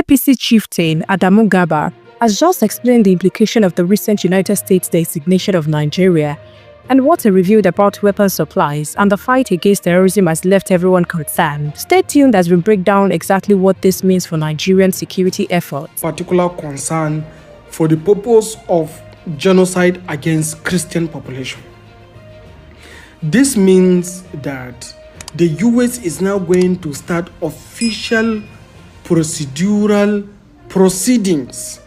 APC chieftain Adamu Gaba has just explained the implication of the recent United States designation of Nigeria and what he revealed about weapons supplies and the fight against terrorism has left everyone concerned. Stay tuned as we break down exactly what this means for Nigerian security efforts. Particular concern for the purpose of genocide against Christian population. This means that the US is now going to start official procedural proceedings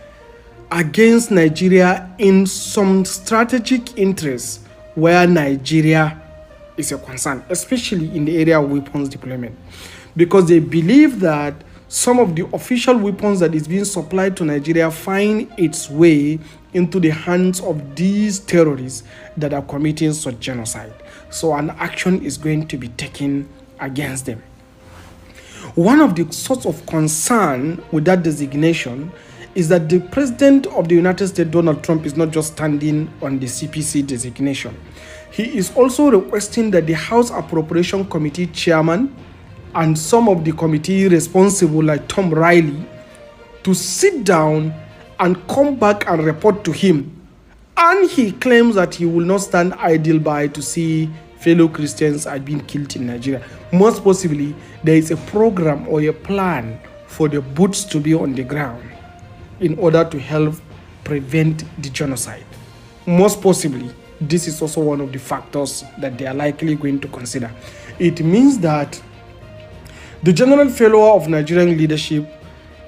against Nigeria in some strategic interests where Nigeria is a concern, especially in the area of weapons deployment, because they believe that some of the official weapons that is being supplied to Nigeria find its way into the hands of these terrorists that are committing such genocide. So an action is going to be taken against them. One of the sorts of concern with that designation is that the President of the United States, Donald Trump, is not just standing on the CPC designation. He is also requesting that the House Appropriation Committee chairman and some of the committee responsible, like Tom Riley, to sit down and come back and report to him. And he claims that he will not stand idle by to see fellow Christians are being killed in Nigeria. Most possibly, there is a program or a plan for the boots to be on the ground in order to help prevent the genocide. Most possibly, this is also one of the factors that they are likely going to consider. It means that the general failure of Nigerian leadership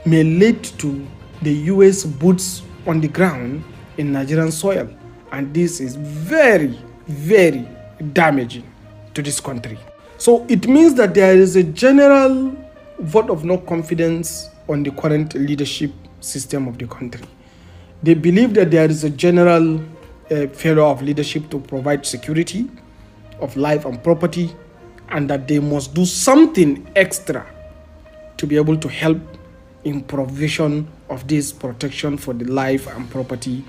may lead to the US boots on the ground in Nigerian soil. And this is very, very damaging to this country. So it means that there is a general vote of no confidence on the current leadership system of the country. They believe that there is a general failure of leadership to provide security of life and property, and that they must do something extra to be able to help in provision of this protection for the life and property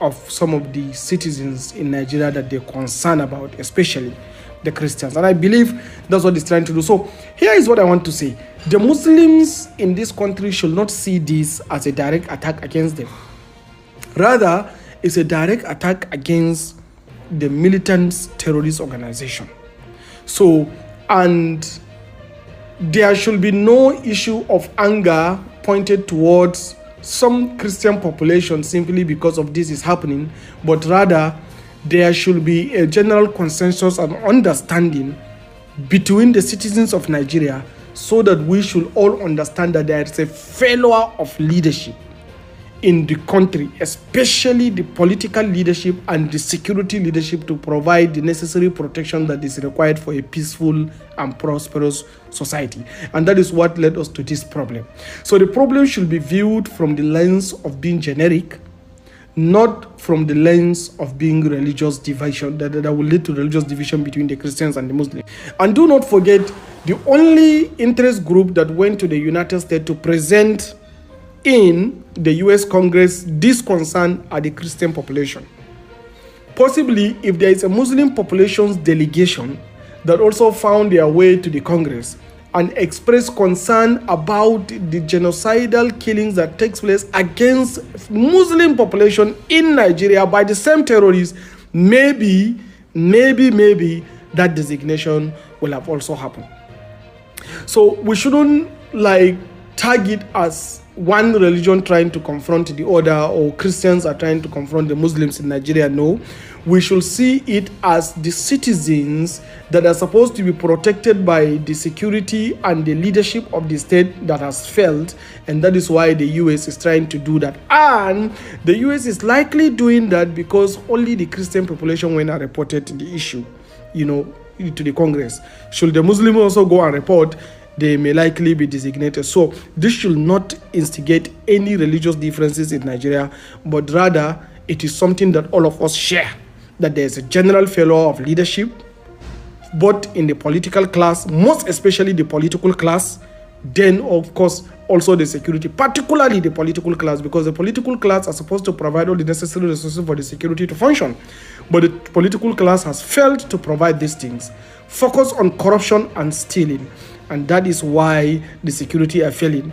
of some of the citizens in Nigeria that they're concerned about, especially the Christians. And I believe that's what he's trying to do. So here is what I want to say. The Muslims in this country should not see this as a direct attack against them. Rather, it's a direct attack against the militant terrorist organization. So, and there should be no issue of anger pointed towards some Christian population simply because of this is happening, but rather there should be a general consensus and understanding between the citizens of Nigeria so that we should all understand that there is a failure of leadership in the country, especially the political leadership and the security leadership, to provide the necessary protection that is required for a peaceful and prosperous society. And that is what led us to this problem. So the problem should be viewed from the lens of being generic, not from the lens of being religious division, that will lead to religious division between the Christians and the Muslims. And do not forget, the only interest group that went to the United States to present in the US Congress this concern are the Christian population. Possibly, if there is a Muslim population's delegation that also found their way to the Congress and expressed concern about the genocidal killings that takes place against Muslim population in Nigeria by the same terrorists, maybe that designation will have also happened. So we shouldn't target as one religion trying to confront the other, or Christians are trying to confront the Muslims in Nigeria. No, we should see it as the citizens that are supposed to be protected by the security and the leadership of the state that has failed, and that is why the US is trying to do that. And the US is likely doing that because only the Christian population went and reported the issue, to the Congress. Should the Muslim also go and report, they may likely be designated. So this should not instigate any religious differences in Nigeria, but rather it is something that all of us share, that there is a general failure of leadership, both in the political class, most especially the political class, then of course also the security, particularly the political class, because the political class are supposed to provide all the necessary resources for the security to function. But the political class has failed to provide these things, focus on corruption and stealing. And that is why the security are failing.